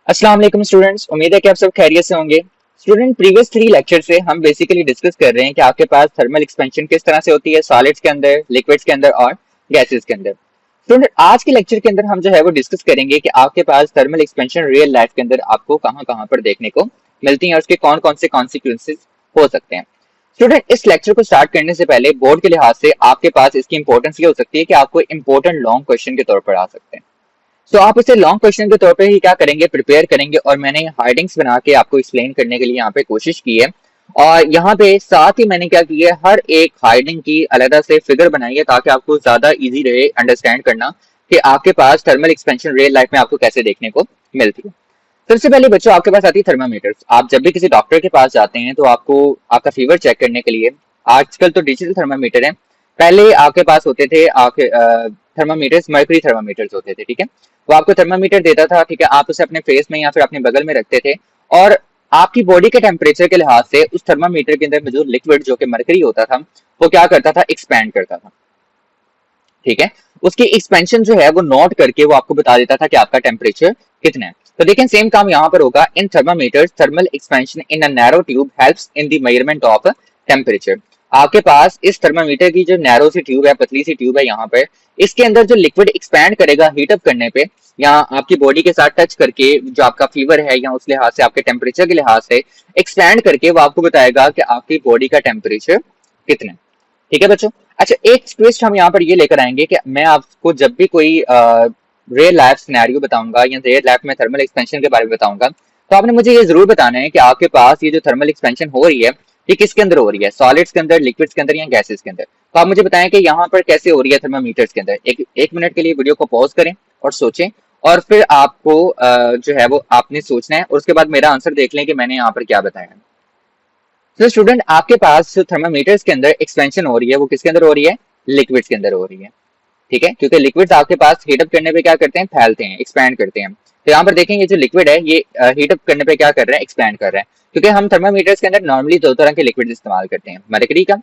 अस्सलाम वालेकुम स्टूडेंट्स, उम्मीद है कि आप सब खैरियत से होंगे। स्टूडेंट, प्रीवियस 3 लेक्चर से हम बेसिकली डिस्कस कर रहे हैं कि आपके पास थर्मल एक्सपेंशन किस तरह से होती है सॉलिड्स के अंदर, लिक्विड्स के अंदर और गैसेस के अंदर। स्टूडेंट, आज के लेक्चर के अंदर हम जो है वो डिस्कस करेंगे कि आपके पास थर्मल एक्सपेंशन रियल लाइफ के अंदर आपको कहाँ कहाँ पर देखने को मिलती है और उसके कौन कौन से कॉन्सिक्वेंसेज हो सकते हैं। स्टूडेंट, इस लेक्चर को स्टार्ट करने से पहले बोर्ड के लिहाज से आपके पास इसकी इंपॉर्टेंस ये हो सकती है कि आपको इंपॉर्टेंट लॉन्ग क्वेश्चन के तौर पर आ सकते हैं। तो आप इसे लॉन्ग क्वेश्चन के तौर पे ही क्या करेंगे, प्रिपेयर करेंगे। और मैंने हार्डिंग्स बना के आपको एक्सप्लेन करने के लिए यहाँ पे कोशिश की है। और यहाँ पे साथ ही मैंने क्या किया है, हर एक हार्डिंग की अलग से फिगर बनाई है ताकि आपको ज्यादा इजी रहे अंडरस्टैंड करना कि आपके पास थर्मल एक्सपेंशन रियल लाइफ में आपको कैसे देखने को मिलती है। सबसे पहले बच्चों, आपके पास आती है थर्मामीटर्स। आप जब भी किसी डॉक्टर के पास जाते हैं तो आपको आपका फीवर चेक करने के लिए आजकल तो डिजिटल थर्मामीटर है। पहले आपके पास होते थे आपके थर्मामीटर्स, मर्करी थर्मामीटर्स होते थे। ठीक है, वो आपको थर्मामीटर देता था। ठीक है, आप उसे अपने फेस में या फिर अपने बगल में रखते थे और आपकी बॉडी के टेम्परेचर के लिहाज से उस थर्मामीटर के अंदर मौजूद लिक्विड जो कि मर्करी होता था वो क्या करता था, एक्सपैंड करता था। ठीक है, उसकी एक्सपेंशन जो है वो नोट करके वो आपको बता देता था कि आपका टेम्परेचर कितना है। तो देखें, सेम काम यहाँ पर होगा। In thermometers thermal expansion in a narrow tube helps in the measurement of temperature. आपके पास इस थर्मामीटर की जो नैरो सी ट्यूब है, पतली सी ट्यूब है यहाँ पर, इसके अंदर जो लिक्विड एक्सपैंड करेगा हीटअप करने पे या आपकी बॉडी के साथ टच करके, जो आपका फीवर है या उस लिहाज से आपके टेम्परेचर के लिहाज से एक्सपैंड करके वो आपको बताएगा कि आपकी बॉडी का टेम्परेचर कितना है। ठीक है बच्चों। अच्छा, एक ट्विस्ट हम यहाँ पर ये लेकर आएंगे कि मैं आपको जब भी कोई रियल लाइफ सिनेरियो बताऊंगा या रियल लाइफ में थर्मल एक्सपेंशन के बारे में बताऊंगा तो आपने मुझे ये जरूर बताना है कि आपके पास ये जो थर्मल एक्सपेंशन हो रही है ये किसके अंदर हो रही है, सॉलिड्स के अंदर, लिक्विड्स के अंदर या गैसेस के अंदर। तो आप मुझे बताएं कि यहाँ पर कैसे हो रही है थर्मामीटर्स के अंदर। एक मिनट के लिए वीडियो को पॉज करें और सोचें और फिर आपको जो है वो आपने सोचना है और उसके बाद मेरा आंसर देख लें कि मैंने यहाँ पर क्या बताया है। तो स्टूडेंट, आपके पास जो थर्मामीटर्स के अंदर एक्सपेंशन हो रही है वो किसके अंदर हो रही है, लिक्विड्स के अंदर हो रही है। ठीक है, क्योंकि लिक्विड्स आपके पास हीटअप करने पे क्या करते हैं, फैलते हैं, एक्सपैंड करते हैं। तो यहाँ पर देखें, ये जो लिक्विड है ये हीटअप करने पे क्या कर रहा है, एक्सपैंड कर रहा है। क्योंकि हम थर्मामीटर्स के अंदर नॉर्मली 2 तरह के लिक्विड इस्तेमाल करते हैं, मरकरी का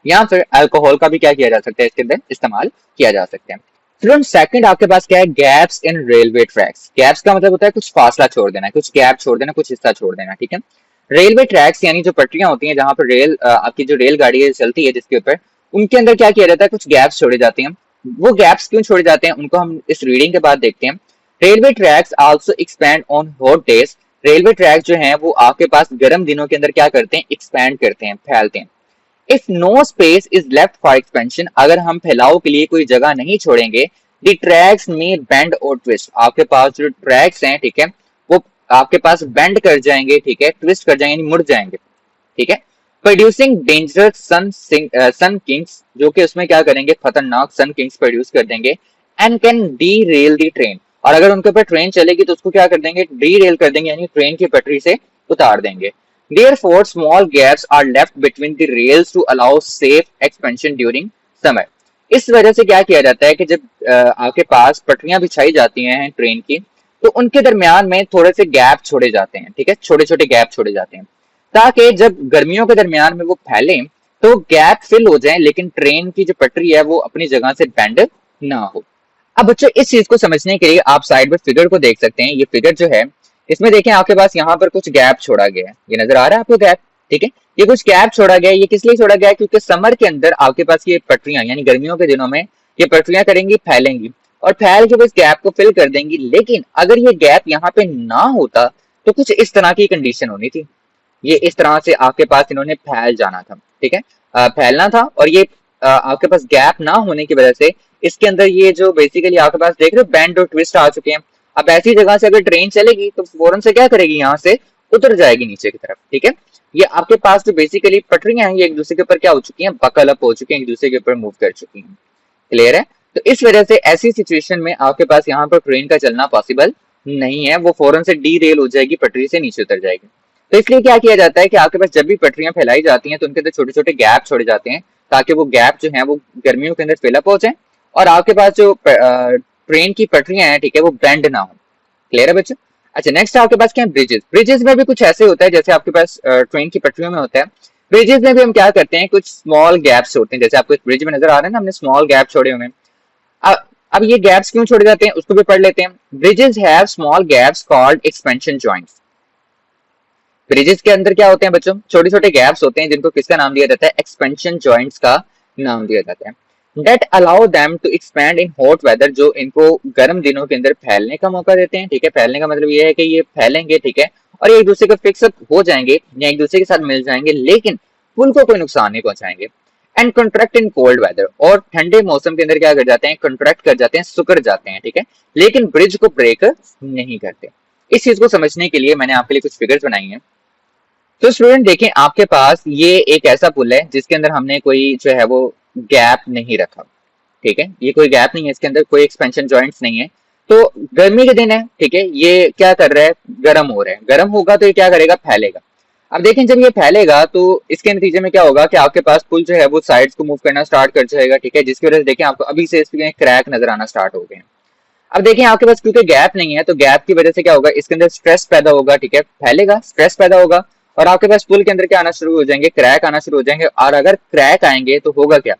या फिर अल्कोहल का भी क्या किया जा सकता है, इसके अंदर इस्तेमाल किया जा सकता है। स्टूडेंट, सेकंड आपके पास क्या है, gaps in railway tracks. Gaps का मतलब होता है कुछ फासला छोड़ देना, कुछ गैप छोड़ देना, कुछ हिस्सा छोड़ देना। ठीक है, रेलवे ट्रैक्स यानी जो पटरियां होती हैं जहां पर रेल आपकी जो रेलगाड़ी चलती है जिसके ऊपर, उनके अंदर क्या किया जाता है, कुछ गैप्स छोड़े जाते हैं। वो गैप्स क्यों छोड़े जाते हैं उनको हम इस रीडिंग के बाद देखते हैं। Railway tracks also expand on hot days. Railway track जो है वो आपके पास गर्म दिनों के अंदर क्या करते हैं, एक्सपैंड करते हैं, फैलते हैं। If no space is left for expansion, अगर हम फैलाव के लिए कोई जगह नहीं छोड़ेंगे, द ट्रैक्स में बेंड और ट्विस्ट, आपके पास जो ट्रैक्स हैं, ठीक है, वो आपके पास बेंड कर जाएंगे, ठीक है, ट्विस्ट कर जाएंगे, मुड़ जाएंगे। ठीक है, प्रोड्यूसिंग डेंजरस सन किंग्स, जो कि उसमें क्या करेंगे, खतरनाक सन किंग्स प्रोड्यूस कर देंगे। And can D rail the train, और अगर उनके ऊपर ट्रेन चलेगी तो उसको क्या कर देंगे, डी रेल कर देंगे, यानी ट्रेन की पटरी से उतार देंगे। Therefore, small gaps are left between the rails to allow safe expansion during summer. इस वजह से क्या किया जाता है कि जब आपके पास पटरियां बिछाई जाती हैं ट्रेन की तो उनके दरमियान में थोड़े से गैप छोड़े जाते हैं। ठीक है, छोटे छोटे गैप छोड़े जाते हैं ताकि जब गर्मियों के दरमियान में वो फैले तो गैप फिल हो जाए लेकिन ट्रेन की जो पटरी है वो अपनी जगह से बेंड ना हो। अब बच्चों, इस चीज को समझने के लिए आप साइड में फिगर को देख सकते हैं। ये फिगर जो है इसमें देखें आपके पास यहाँ पर कुछ गैप छोड़ा गया है, ये नजर आ रहा है आपको गैप। ठीक है, ये कुछ गैप छोड़ा गया है। ये किस लिए छोड़ा गया है, क्योंकि समर के अंदर आपके पास ये पटरियां यानी गर्मियों के दिनों में ये पटरियां करेंगी, फैलेंगी और फैल के बस गैप को फिल कर देंगी। लेकिन अगर ये गैप यहाँ पे ना होता तो कुछ इस तरह की कंडीशन होनी थी। ये इस तरह से आपके पास इन्होंने फैल जाना था। ठीक है, फैलना था और ये आपके पास गैप ना होने की वजह से इसके अंदर ये जो बेसिकली आपके पास देख रहे हो बैंड और ट्विस्ट आ चुके हैं। अब ऐसी जगह से अगर ट्रेन चलेगी तो फौरन से क्या करेगी, यहाँ से उतर जाएगी नीचे की तरफ। ठीक है, ये आपके पास जो बेसिकली पटरियां हैं ये एक दूसरे के ऊपर क्या हो चुकी हैं, बकल अप हो चुकी हैं, एक दूसरे के ऊपर मूव कर चुकी हैं। क्लियर है, तो इस वजह से ऐसी सिचुएशन में आपके पास यहाँ पर ट्रेन का चलना पॉसिबल नहीं है, वो फौरन से डी रेल हो जाएगी, पटरी से नीचे उतर जाएगी। तो इसलिए क्या किया जाता है कि आपके पास जब भी पटरियां फैलाई जाती हैं तो उनके अंदर छोटे छोटे गैप छोड़े जाते हैं ताकि वो गैप जो है वो गर्मियों के अंदर फिलअप हो जाए और आपके पास जो ट्रेन की पटरियां हैं, ठीक है, वो बेंड ना हो। क्लियर है बच्चों। अच्छा, नेक्स्ट आपके पास क्या है, ब्रिजेस। ब्रिजेस में भी कुछ ऐसे होता है जैसे आपके पास ट्रेन की पटरियों में होता है। ब्रिजेस में भी हम क्या करते हैं, कुछ स्मॉल गैप्स होते हैं, जैसे आपको इस ब्रिज में नजर आ रहा है ना, हमने स्मॉल गैप छोड़े हुए हैं। अब ये गैप्स क्यों छोड़े जाते हैं उसको भी पढ़ लेते हैं। Bridges have small gaps called expansion joints. Bridges के अंदर क्या होते हैं बच्चों, छोटे छोटे गैप्स होते हैं जिनको किसका नाम दिया जाता है, एक्सपेंशन जॉइंट्स का नाम दिया जाता है। That allow them to expand in hot weather, जो इनको गर्म दिनों के अंदर फैलने का मौका देते हैं। ठीक है, फैलने का मतलब ये है कि ये फैलेंगे, ठीक है, और एक दूसरे को फिक्स हो जाएंगे या एक दूसरे के साथ मिल जाएंगे, लेकिन पुल को कोई नुकसान नहीं पहुंचाएंगे। And contract in cold weather, और ठंडे मौसम के अंदर क्या कर जाते हैं, कंट्रैक्ट कर जाते हैं, सुकड़ जाते हैं, ठीक है, लेकिन ब्रिज को ब्रेक नहीं करते। इस चीज को समझने के लिए मैंने आपके लिए कुछ फिगर्स बनाई हैं। तो स्टूडेंट देखें, आपके पास ये एक ऐसा पुल है जिसके अंदर हमने कोई जो है वो गैप नहीं रखा। ठीक है, ये कोई गैप नहीं है, इसके अंदर कोई एक्सपेंशन जॉइंट्स नहीं है। तो गर्मी के दिन है, ठीक है, ये क्या कर रहा है, गर्म हो रहा है, गर्म होगा तो ये क्या करेगा, फैलेगा। अब देखें, जब ये फैलेगा तो इसके नतीजे में क्या होगा कि आपके पास पुल जो है वो साइड्स को मूव करना स्टार्ट कर जाएगा। ठीक है, जिसकी वजह से देखें आपको अभी से इसमें क्रैक नजर आना स्टार्ट हो गए हैं। अब देखिए, आपके पास क्योंकि गैप नहीं है तो गैप की वजह से क्या होगा, इसके अंदर स्ट्रेस पैदा होगा। ठीक है, फैलेगा, स्ट्रेस पैदा होगा, और आपके पास पुल के अंदर क्या आना शुरू हो जाएंगे, क्रैक आना शुरू हो जाएंगे। और अगर क्रैक आएंगे तो होगा क्या,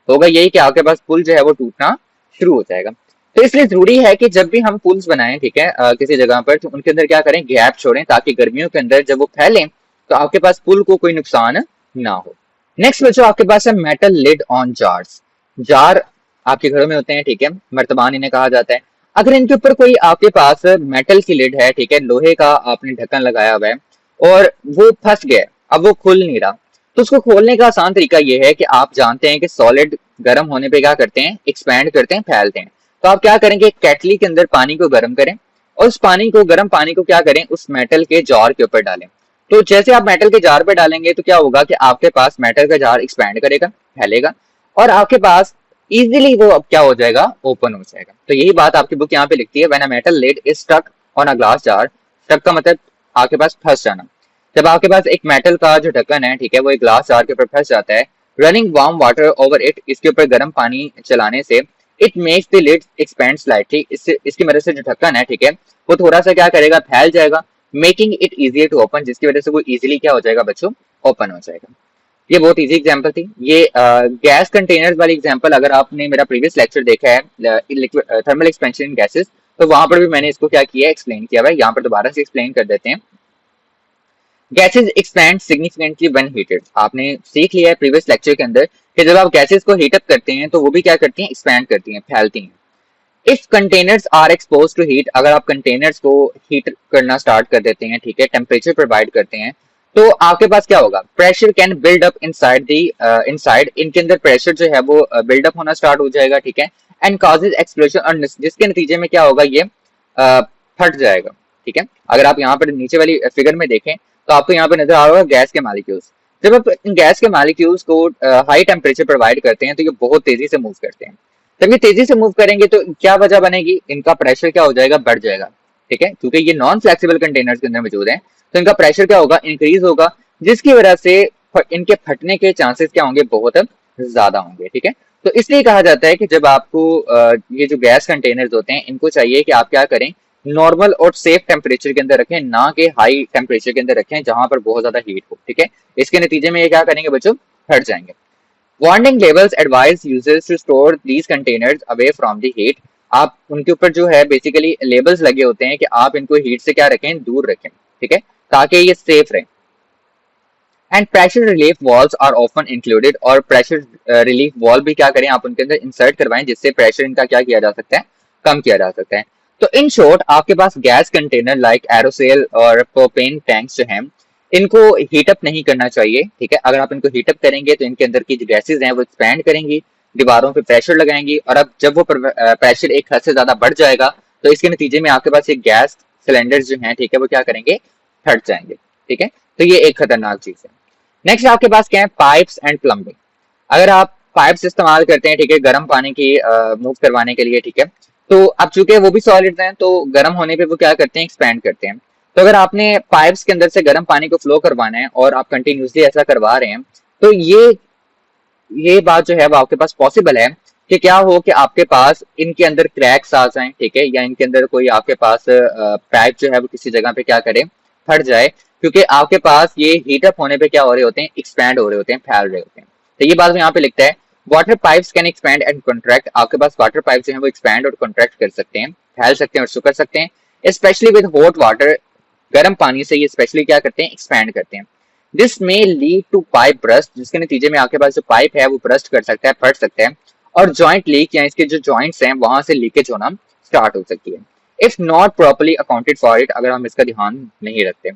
होगा यही कि आपके पास पुल जो है वो टूटना शुरू हो जाएगा। तो इसलिए जरूरी है कि जब भी हम पुल्स बनाएं, ठीक है, किसी जगह पर, तो उनके अंदर क्या करें, गैप छोड़ें, ताकि गर्मियों के अंदर जब वो फैलें तो आपके पास पुल को कोई नुकसान ना हो। नेक्स्ट बच्चों, आपके पास है metal lid on jars. Jar आपके घरों में होते हैं, ठीक है, मर्तबान इन्हें कहा जाता है। अगर इनके ऊपर कोई आपके पास मेटल की लिड है, ठीक है, लोहे का आपने ढक्कन लगाया हुआ है, और वो फंस गया, अब वो खुल नहीं रहा, तो उसको खोलने का आसान तरीका ये है कि आप जानते हैं कि सॉलिड गर्म होने पे क्या करते हैं, एक्सपैंड करते हैं, फैलते हैं। तो आप क्या करेंगे, केटली के अंदर पानी को गर्म करें, और उस पानी को, गर्म पानी को क्या करें, उस मेटल के जार के ऊपर डालें। तो जैसे आप मेटल के जार पे डालेंगे तो क्या होगा कि आपके पास मेटल का जार एक्सपैंड करेगा, फैलेगा, और आपके पास इजीली वो अब क्या हो जाएगा, ओपन हो जाएगा। तो यही बात आपकी बुक यहाँ पे लिखती है, when a metal lid is stuck on a glass jar. Stuck का मतलब आपके पास फंस जाना। जब आपके पास एक मेटल का जो ढक्कन है, ठीक है, वो एक ग्लास जार के ऊपर फंस जाता है, running warm water over it, इसके ऊपर गर्म पानी चलाने से, it makes the lid expand slightly, इससे, इसकी मदद से जो ढक्कन है, ठीक है, वो थोड़ा सा क्या करेगा, फैल जाएगा, making it easier to open, जिसकी वजह से वो इजीली क्या हो जाएगा बच्चों, ओपन हो जाएगा। ये बहुत इजी एग्जांपल थी। ये गैस कंटेनर्स वाली एग्जांपल, अगर आपने मेरा प्रीवियस लेक्चर देखा है थर्मल एक्सपेंशन इन गैसेस, तो वहां पर भी मैंने इसको क्या किया है, एक्सप्लेन किया है। यहाँ पर दोबारा से एक्सप्लेन कर देते हैं। Gases expand significantly when heated. आपने सीख लिया है प्रीवियस लेक्चर के अंदर कि जब आप गैसेस को हीट अप करते हैं तो वो भी क्या करती हैं, एक्सपैंड करती हैं, फैलती हैं। If containers are expose to heat, अगर आप कंटेनर्स को हीट करना स्टार्ट कर देते हैं, ठीक है, टेम्परेचर प्रोवाइड करते हैं, तो आपके पास क्या होगा, pressure can build up inside the, inside, इनके अंदर प्रेशर जो है वो बिल्डअप होना स्टार्ट हो जाएगा, ठीक है, एंड कॉजेज एक्सप्लोजन, और जिसके नतीजे में क्या होगा, ये फट जाएगा। ठीक है, अगर आप यहाँ पर नीचे वाली फिगर में देखें तो आपको यहाँ पे नजर आ रहा होगा गैस के मॉलिक्यूल्स। जब आप इन गैस के मॉलिक्यूल्स को हाई टेम्परेचर प्रोवाइड करते हैं तो ये बहुत तेजी से मूव करते हैं। जब ये तेजी से मूव करेंगे तो क्या वजह बनेगी, इनका प्रेशर क्या हो जाएगा, बढ़ जाएगा। ठीक है, क्योंकि ये नॉन फ्लेक्सिबल कंटेनर्स के अंदर मौजूद है, तो इनका प्रेशर क्या होगा, इंक्रीज होगा, जिसकी वजह से इनके फटने के चांसेस क्या होंगे, बहुत ज्यादा होंगे। ठीक है, तो इसलिए कहा जाता है कि जब आपको ये जो गैस कंटेनर्स होते हैं, इनको चाहिए कि आप क्या करें, नॉर्मल और सेफ टेम्परेचर के अंदर रखें, ना कि हाई टेम्परेचर के अंदर रखें जहां पर बहुत ज्यादा हीट हो। ठीक है, इसके नतीजे में ये क्या करेंगे बच्चों, फट जाएंगे। Warning labels advise users to store these containers away from the heat. आप उनके ऊपर जो है बेसिकली लेबल्स लगे होते हैं कि आप इनको हीट से क्या रखें, दूर रखें। ठीक है, ताकि ये सेफ रहे। And pressure relief valves are often included, और प्रेशर रिलीफ वॉल्व भी क्या करें, आप उनके अंदर इंसर्ट करवाएं, जिससे प्रेशर इनका क्या किया जा सकता है, कम किया जा सकता है। तो इन शॉर्ट, आपके पास गैस कंटेनर लाइक एरोसेल और प्रोपेन टैंक्स जो हैं, इनको हीटअप नहीं करना चाहिए। ठीक है, अगर आप इनको हीटअप करेंगे तो इनके अंदर की जो गैसेज हैं वो एक्सपैंड करेंगी, दीवारों पे प्रेशर लगाएंगी, और अब जब वो प्रेशर एक हद से ज्यादा बढ़ जाएगा तो इसके नतीजे में आपके पास ये गैस सिलेंडर जो हैं, ठीक है, वो क्या करेंगे, फट जाएंगे। ठीक है, तो ये एक खतरनाक चीज है। नेक्स्ट आपके पास क्या है, पाइप्स एंड प्लम्बिंग। अगर आप पाइप्स इस्तेमाल करते हैं, ठीक है, गर्म पानी की मूव करवाने के लिए, ठीक है, तो अब चूंकि वो भी सॉलिड हैं तो गर्म होने पे वो क्या करते हैं, एक्सपैंड करते हैं। तो अगर आपने पाइप्स के अंदर से गर्म पानी को फ्लो करवाना है और आप कंटिन्यूसली ऐसा करवा रहे हैं, तो ये बात जो है वो आपके पास पॉसिबल है कि क्या हो कि आपके पास इनके अंदर क्रैक्स आ जाएं, ठीक है, या इनके अंदर कोई आपके पास पाइप जो है वो किसी जगह पे क्या करे, फट जाए, क्योंकि आपके पास ये हीटअप होने पे क्या हो रहे होते हैं, एक्सपैंड हो रहे होते हैं, फैल रहे होते हैं। तो ये बात यहाँ पे लिखता है, water pipes can expand and contract, आपके पास वाटर पाइप जो है वो एक्सपैंड और कॉन्ट्रैक्ट कर सकते हैं, फैल सकते हैं और सुकर सकते हैं। स्पेशली विद हॉट वाटर, गर्म पानी से ये स्पेशली क्या करते हैं, एक्सपैंड करते हैं। This may lead to pipe burst, जिसके नतीजे में आपके पास जो पाइप है वो ब्रस्ट कर सकता है, फट सकता है, और जॉइंट लीक या इसके जो जॉइंट्स हैं वहां से लीकेज होना स्टार्ट हो सकती है। If not properly accounted for it, अगर हम इसका ध्यान नहीं रखते।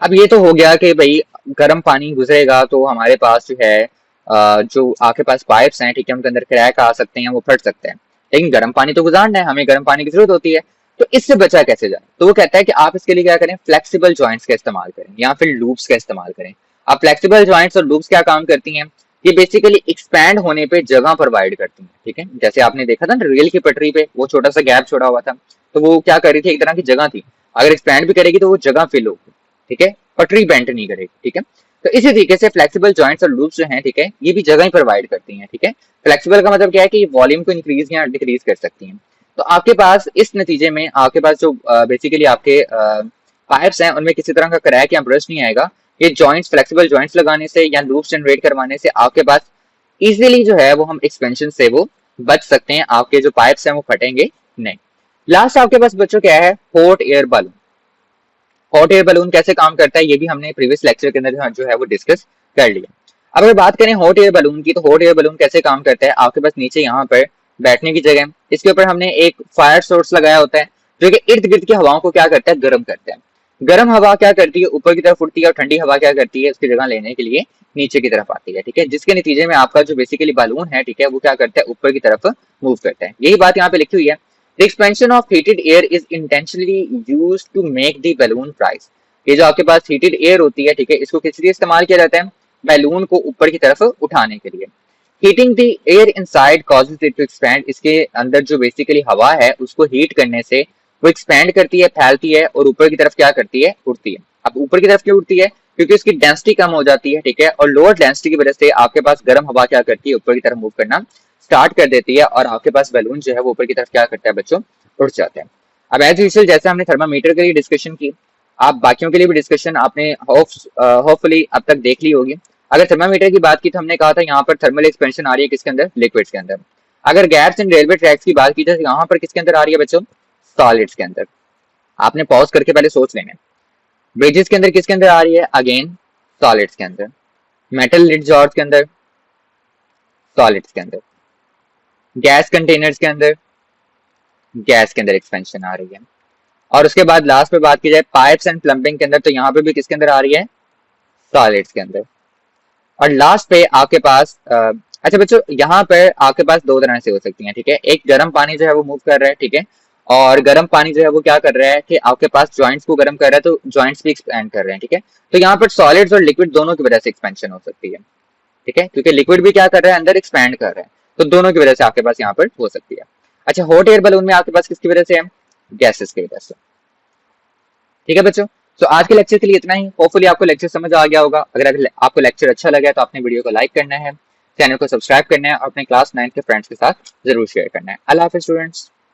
अब ये तो हो गया कि भाई गर्म पानी गुजरेगा तो हमारे पास जो है जो आपके पास पाइप्स हैं, ठीक है, उनके अंदर क्रैक आ सकते हैं, वो फट सकते हैं, लेकिन गर्म पानी तो गुजारना है, हमें गर्म पानी की जरूरत होती है। तो इससे बचा कैसे जाए, तो वो कहता है कि आप इसके लिए क्या करें, फ्लेक्सिबल जॉइंट्स का इस्तेमाल करें या फिर लूप्स का इस्तेमाल करें। अब फ्लेक्सिबल जॉइंट्स और लूप्स क्या काम करती हैं, ये बेसिकली एक्सपैंड होने पे जगह प्रोवाइड करती हैं, ठीक है। जैसे आपने देखा था ना रेल की पटरी पे वो छोटा सा गैप छोड़ा हुआ था, तो वो क्या कर रही थी, एक तरह की जगह थी, अगर एक्सपैंड भी करेगी तो वो जगह फिल होगी, ठीक है, पटरी बेंट नहीं करेगी, ठीक है। तो इसी तरीके से फ्लेक्सिबल जॉइंट्स और लूप्स जो हैं, ठीक है, ये भी जगह ही प्रोवाइड करती हैं, ठीक है। फ्लेक्सिबल का मतलब क्या है कि ये वॉल्यूम को इंक्रीज या डिक्रीज कर सकती हैं। तो आपके पास इस नतीजे में आपके पास जो बेसिकली आपके पाइप्स हैं उनमें किसी तरह का क्रैक या ब्रश नहीं आएगा। ये जॉइंट्स, फ्लेक्सिबल जॉइंट्स लगाने से या लूप्स जनरेट करवाने से आपके पास इजीली जो है वो हम एक्सपेंशन से वो बच सकते हैं, आपके जो पाइप्स हैं वो फटेंगे नहीं। लास्ट आपके पास बच्चों क्या है, hot air balloon. Hot air balloon कैसे काम करता है ये भी हमने प्रीवियस लेक्चर के अंदर जो है वो डिस्कस कर लिया। अब अगर बात करें हॉट एयर बलून की, तो हॉट एयर बलून कैसे काम करता है, आपके पास नीचे यहाँ पर बैठने की जगह, इसके ऊपर हमने एक फायर सोर्स लगाया होता है जो कि इर्द गिर्द की हवाओं को क्या करता है, गर्म करता है। गर्म हवा क्या करती है, ऊपर की तरफ उड़ती है, और ठंडी हवा क्या करती है, उसकी जगह लेने के लिए नीचे की तरफ आती है, ठीक है, जिसके नतीजे में आपका जो बेसिकली बलून है, ठीक है, वो क्या करता है, ऊपर की तरफ मूव करता है। यही बात यहाँ पे लिखी हुई है, the expansion of heated air is intentionally used to make the balloon rise. ये जो आपके पास हीटेड एयर होती है, ठीक है, इसको किस लिए इस्तेमाल किया जाता है, बैलून को ऊपर की तरफ उठाने के लिए। Heating the air inside causes it to expand, इसके अंदर जो बेसिकली हवा है उसको हीट करने से वो एक्सपैंड करती है, फैलती है, और ऊपर की तरफ क्या करती है, उड़ती है। अब ऊपर की तरफ क्यों उड़ती है, क्योंकि उसकी डेंसिटी कम हो जाती है, ठीक है, और लोअर डेंसिटी की वजह से आपके पास गर्म हवा क्या करती है, ऊपर की तरफ मूव करना स्टार्ट कर देती है, और आपके पास बैलून जो है वो ऊपर की तरफ क्या करता है बच्चों, उड़ जाता है। अब एज यूजुअल जैसे हमने थर्मामीटर के लिए डिस्कशन की, आप बाकियों के लिए भी डिस्कशन आपने होपफुली अब तक देख ली होगी। अगर थर्मामीटर की बात की तो हमने कहा था यहाँ पर थर्मल एक्सपेंशन आ रही है किसके अंदर, लिक्विड्स के अंदर। अगर गैस एंड रेलवे ट्रैक्स की बात की तो यहाँ पर किसके अंदर आ रही है बच्चों, सॉलिड्स के अंदर। आपने पॉज करके पहले सोच लेना। ब्रिजेस के अंदर किसके अंदर आ रही है, अगेन सॉलिड्स के अंदर। मेटल लिड जॉर्स के अंदर, सॉलिड्स के अंदर। गैस कंटेनर्स के अंदर, गैस के अंदर एक्सपेंशन आ रही है। और उसके बाद लास्ट पे बात की जाए पाइप्स एंड प्लम्बिंग के अंदर, तो यहाँ पे भी किसके अंदर आ रही है, सॉलिड्स के अंदर। और लास्ट पे आपके पास अच्छा बच्चों यहाँ पर आपके पास दो तरह से हो सकती हैं, ठीक है। एक गर्म पानी जो है वो मूव कर रहा है, ठीक है, और गर्म पानी जो है वो क्या कर रहा है कि आपके पास जॉइंट्स को गर्म कर रहा है, तो जॉइंट्स भी एक्सपेंड कर रहे हैं, ठीक है। तो यहाँ पर सॉलिड्स और लिक्विड दोनों की वजह से एक्सपेंशन हो सकती है, ठीक है, क्योंकि लिक्विड भी क्या कर रहा है, अंदर एक्सपैंड कर रहा है, तो दोनों की वजह से आपके पास यहाँ पर हो सकती है। अच्छा, हॉट एयर बलून में आपके पास किसकी वजह से है, गैसेस की वजह से, ठीक है बच्चों। तो आज के लेक्चर के लिए इतना ही। होपफुली आपको लेक्चर समझ आ गया होगा। अगर आपको लेक्चर अच्छा लगा तो आपने वीडियो को लाइक करना है, चैनल को सब्सक्राइब करना है, और अपने क्लास 9 के फ्रेंड्स के साथ जरूर शेयर करना है। अल्लाह हाफिज़ स्टूडेंट्स।